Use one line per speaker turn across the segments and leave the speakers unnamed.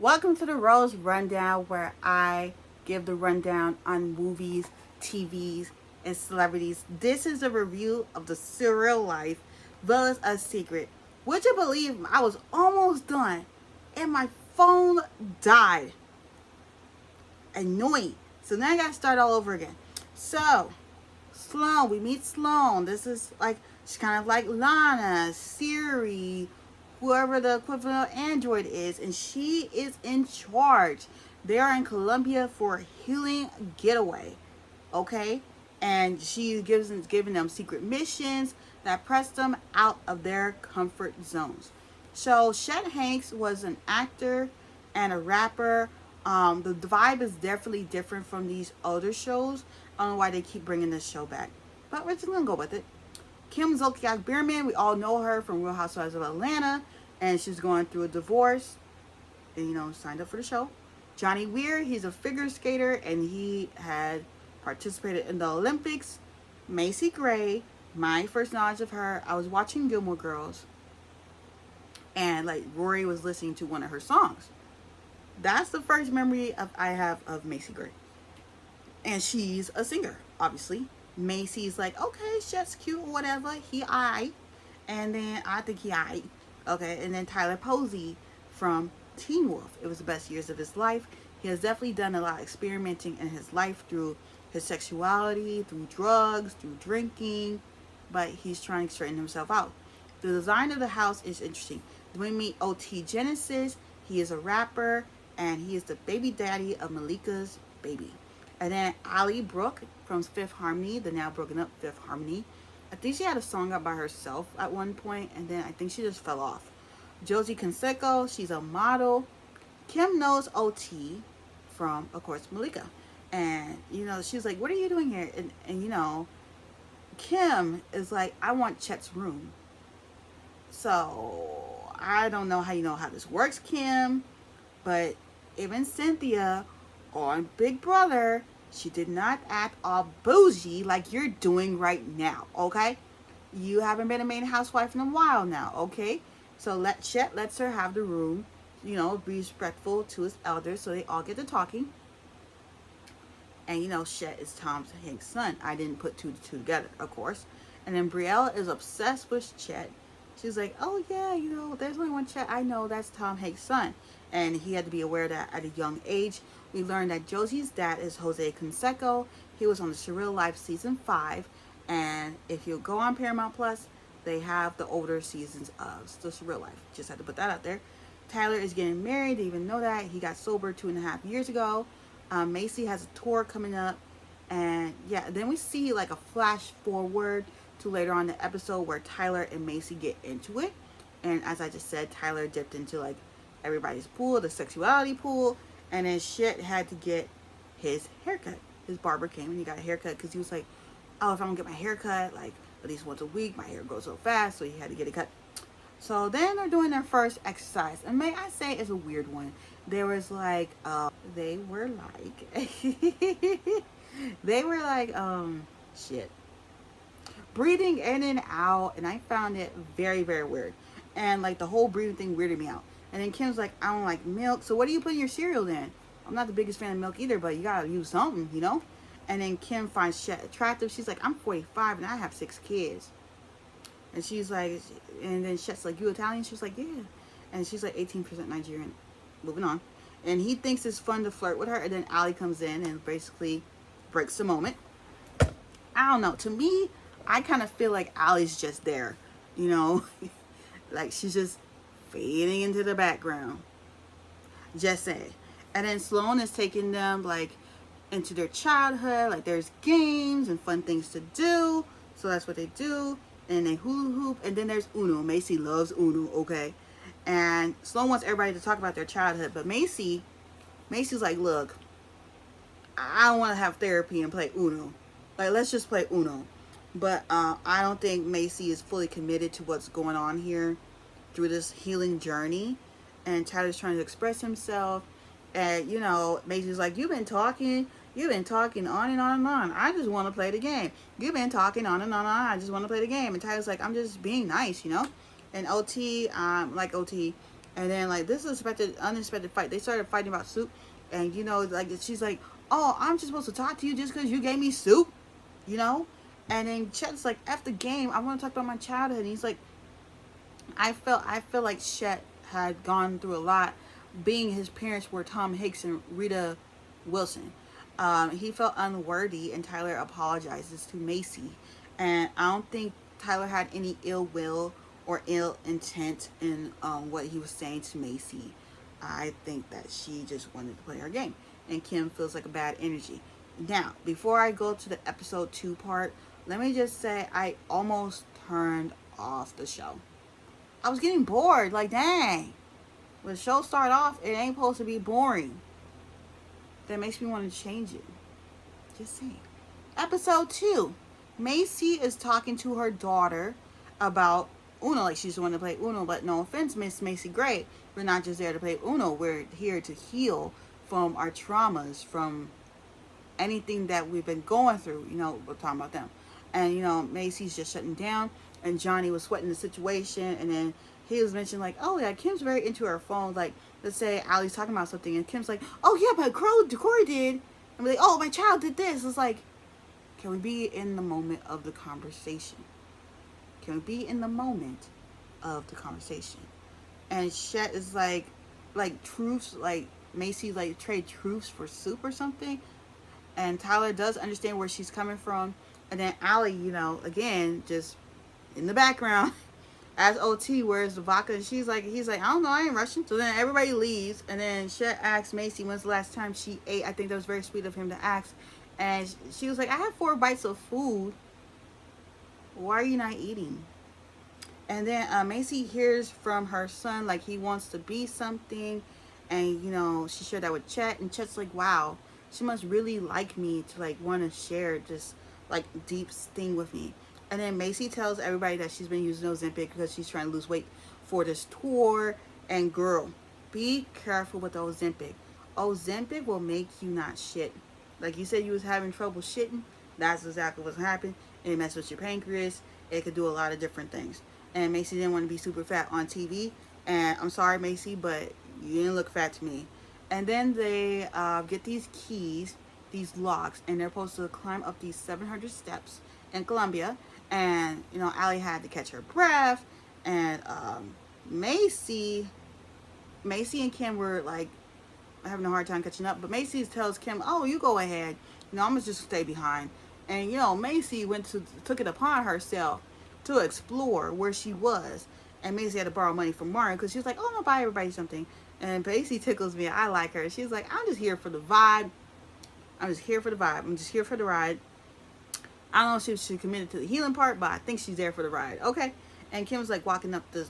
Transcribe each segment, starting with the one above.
Welcome to the Rose Rundown, where I give the rundown on movies, TVs, and celebrities. This is a review of the Surreal Life, Villains a Secret. Would you believe I was almost done and my phone died? Annoying. So now I gotta start all over again. So, Sloan, we meet Sloan. This is like, she's kind of like Lana, Siri, whoever the equivalent of Android is, and she is in charge. They are in Colombia for a healing getaway, okay? And she giving them secret missions that press them out of their comfort zones. So Chet Hanks was an actor and a rapper. The vibe is definitely different from these other shows. I don't know why they keep bringing this show back, but we're just gonna go with it. Kim Zolciak Biermann, we all know her from Real Housewives of Atlanta, and she's going through a divorce, and signed up for the show. Johnny Weir, he's a figure skater, and he had participated in the Olympics. Macy Gray, my first knowledge of her, I was watching Gilmore Girls, and like Rory was listening to one of her songs. That's the first memory I have of Macy Gray, and she's a singer, obviously. Macy's like, okay, Chef's cute, whatever. He I, and then I think he I, okay. And then Tyler Posey from Teen Wolf. It was the best years of his life. He has definitely done a lot of experimenting in his life through his sexuality, through drugs, through drinking, but he's trying to straighten himself out. The design of the house is interesting. Then we meet OT Genesis. He is a rapper, and he is the baby daddy of Malika's baby. And then Ali Brooke from Fifth Harmony, the now broken up Fifth Harmony. I think she had a song out by herself at one point, and then I think she just fell off. Josie Canseco, she's a model. Kim knows OT from, of course, Malika. And, she's like, what are you doing here? And Kim is like, I want Chet's room. So, I don't know how this works, Kim, but even Cynthia on Big Brother, she did not act all bougie like you're doing right now, okay? You haven't been a main housewife in a while now, okay? So Chet lets her have the room, be respectful to his elders so they all get to talking. And Chet is Tom Hanks' son. I didn't put two to two together, of course. And then Brielle is obsessed with Chet. She's like, oh yeah, there's only one Chet I know, that's Tom Hanks' son. And he had to be aware of that at a young age. We learned that Josie's dad is Jose Canseco. He was on the Surreal Life season 5. And if you go on Paramount Plus, they have the older seasons of the Surreal Life. Just had to put that out there. Tyler is getting married. Didn't even know that. He got sober 2.5 years ago. Macy has a tour coming up. And yeah, then we see like a flash forward to later on in the episode where Tyler and Macy get into it. And as I just said, Tyler dipped into like everybody's pool, the sexuality pool. And then Shit had to get his haircut. His barber came and he got a haircut because he was like, oh, if I'm gonna get my hair cut like at least once a week, my hair grows so fast, so he had to get it cut. So then they're doing their first exercise, and may I say it's a weird one. There was like they were like they were like shit, breathing in and out, and I found it very, very weird. And like the whole breathing thing weirded me out. And then Kim's like, I don't like milk, so what do you put in your cereal then? I'm not the biggest fan of milk either, but you gotta use something. And then Kim finds Chet attractive. She's like, I'm 45 and I have 6 kids. And she's like, and then Chet's like, you Italian? She's like, yeah. And she's like 18% Nigerian. Moving on. And he thinks it's fun to flirt with her. And then Ali comes in and basically breaks the moment. I don't know. To me, I kind of feel like Ali's just there. Like she's just fading into the background. Just say. And then Sloan is taking them like into their childhood. Like there's games and fun things to do. So that's what they do. And they hula hoop. And then there's Uno. Macy loves Uno, okay? And Sloan wants everybody to talk about their childhood. But Macy's like, look, I don't want to have therapy and play Uno. Like, let's just play Uno. But I don't think Macy is fully committed to what's going on here through this healing journey. And Tyler's trying to express himself. And, Macy's like, you've been talking on and on and on. I just want to play the game. You've been talking on and on and on. I just want to play the game. And Tyler's like, I'm just being nice. And OT, like OT, And then like this unexpected fight. They started fighting about soup, and like she's like, "Oh, I'm just supposed to talk to you just because you gave me soup," you know. And then Chet's like, "F the game. I want to talk about my childhood." And he's like, I feel like Chet had gone through a lot, being his parents were Tom Hicks and Rita Wilson. He felt unworthy, and Tyler apologizes to Macy. And I don't think Tyler had any ill will or ill intent in what he was saying to Macy. I think that she just wanted to play her game, and Kim feels like a bad energy. Now, before I go to the episode 2 part, let me just say I almost turned off the show. I was getting bored. Like, dang. When the show start off, it ain't supposed to be boring. That makes me want to change it. Just saying. Episode 2. Macy is talking to her daughter about Uno. Like, she's the one to play Uno. But no offense, Miss Macy Gray. We're not just there to play Uno. We're here to heal from our traumas, from anything that we've been going through. We're talking about them. And, Macy's just shutting down. And Johnny was sweating the situation. And then he was mentioning, like, oh, yeah, Kim's very into her phone. Like, let's say Allie's talking about something. And Kim's like, oh, yeah, but Corey did. And we're like, oh, my child did this. It's like, can we be in the moment of the conversation? Can we be in the moment of the conversation? And Chet is like truths, like Macy like trade truths for soup or something. And Tyler does understand where she's coming from. And then Allie, again, just in the background, as OT, where's the vodka? And he's like, I don't know, I ain't rushing. So then everybody leaves. And then Chet asks Macy when's the last time she ate. I think that was very sweet of him to ask. And she was like, I had 4 bites of food. Why are you not eating? And then Macy hears from her son, like, he wants to be something. And, she shared that with Chet. And Chet's like, wow, she must really like me to, like, want to share this, like, deep thing with me. And then Macy tells everybody that she's been using Ozempic because she's trying to lose weight for this tour. And, girl, be careful with Ozempic. Ozempic will make you not shit. Like you said, you was having trouble shitting. That's exactly what's happened. It messes with your pancreas. It could do a lot of different things. And Macy didn't want to be super fat on TV. And I'm sorry, Macy, but you didn't look fat to me. And then they get these keys, these locks, and they're supposed to climb up these 700 steps in Colombia. And, Allie had to catch her breath. And Macy and Kim were like, having a hard time catching up, but Macy tells Kim, oh, you go ahead, I'm gonna just stay behind. And Macy took it upon herself to explore where she was. And Macy had to borrow money from Mario because she was like, oh, I'm gonna buy everybody something. And Macy tickles me. I like her. She's like, I'm just here for the vibe. I'm just here for the ride. I don't know if she committed to the healing part, but I think she's there for the ride. Okay. And Kim's like walking up the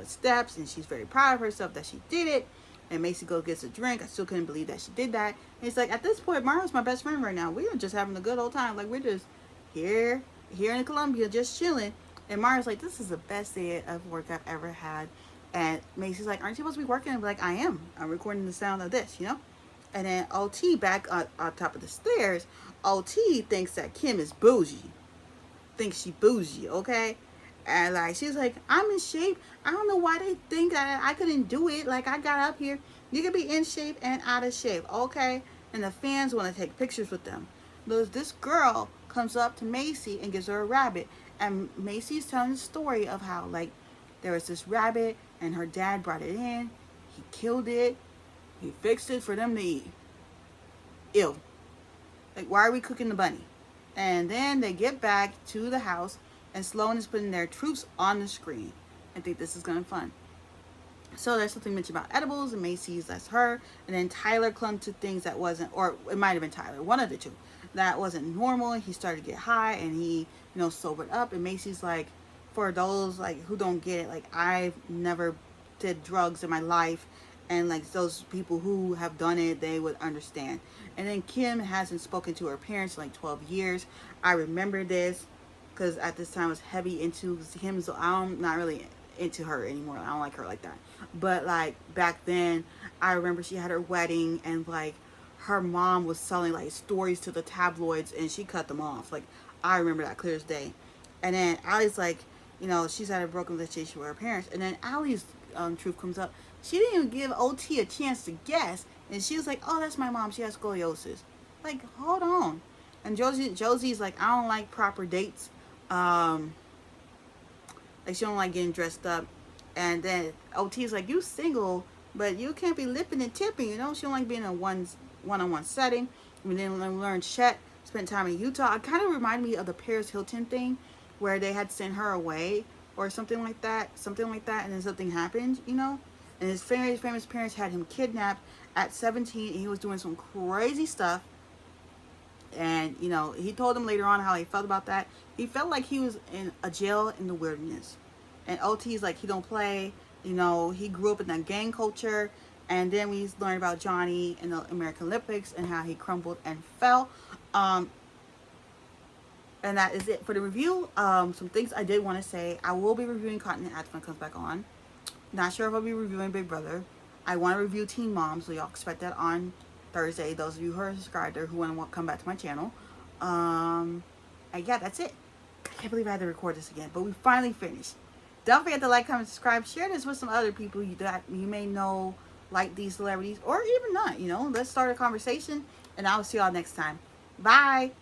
steps, and she's very proud of herself that she did it. And Macy goes gets a drink. I still couldn't believe that she did that. And it's like, at this point, Mario's my best friend right now. We are just having a good old time. Like, we're just here in Colombia, just chilling. And Mario's like, this is the best day of work I've ever had. And Macy's like, aren't you supposed to be working? I'm like, I am. I'm recording the sound of this, And then OT back on top of the stairs, OT thinks that Kim is bougie. Thinks she bougie, okay? And like she's like, I'm in shape. I don't know why they think I couldn't do it. Like I got up here. You can be in shape and out of shape, okay? And the fans want to take pictures with them. This girl comes up to Macy and gives her a rabbit. And Macy's telling the story of how like there was this rabbit and her dad brought it in. He killed it. He fixed it for them to eat. Ew. Like, why are we cooking the bunny? And then they get back to the house, and Sloan is putting their truths on the screen. I think this is going to be fun. So there's something mentioned about edibles, and Macy's, that's her. And then Tyler clung to things that wasn't, or it might have been Tyler, one of the two, that wasn't normal. He started to get high, and he, sobered up. And Macy's like, for those, like, who don't get it, like, I've never did drugs in my life. And, like, those people who have done it, they would understand. And then Kim hasn't spoken to her parents in, like, 12 years. I remember this because at this time I was heavy into him. So I'm not really into her anymore. I don't like her like that. But, like, back then, I remember she had her wedding. And, like, her mom was selling, like, stories to the tabloids. And she cut them off. Like, I remember that clear as day. And then Allie's like, she's had a broken relationship with her parents. And then Allie's truth comes up. She didn't even give OT a chance to guess, and she was like, "Oh, that's my mom. She has scoliosis." Like, hold on. And Josie's like, "I don't like proper dates. Um, like she don't like getting dressed up." And then OT's like, "You single, but you can't be lipping and tipping. You know, she don't like being in a one-on-one setting." And then learn Chet spent time in Utah. It kind of reminded me of the Paris Hilton thing, where they had sent her away or something like that, and then something happened, you know. And his famous parents had him kidnapped at 17, and he was doing some crazy stuff. And you know, he told them later on how he felt about that. He felt like he was in a jail in the wilderness. And OT's like, he don't play. You know, he grew up in that gang culture. And then we learned about Johnny in the American Olympics and how he crumbled and fell. Um, and that is it for the review. Some things I did want to say. I will be reviewing Continent Act when it comes back on. Not sure if I'll be reviewing Big Brother. I want to review Teen Mom, so y'all expect that on Thursday. Those of you who are subscribed or who want to come back to my channel. And yeah, that's it. I can't believe I had to record this again, but we finally finished. Don't forget to like, comment, subscribe, share this with some other people that you may know like these celebrities, or even not. You know, let's start a conversation, and I'll see y'all next time. Bye.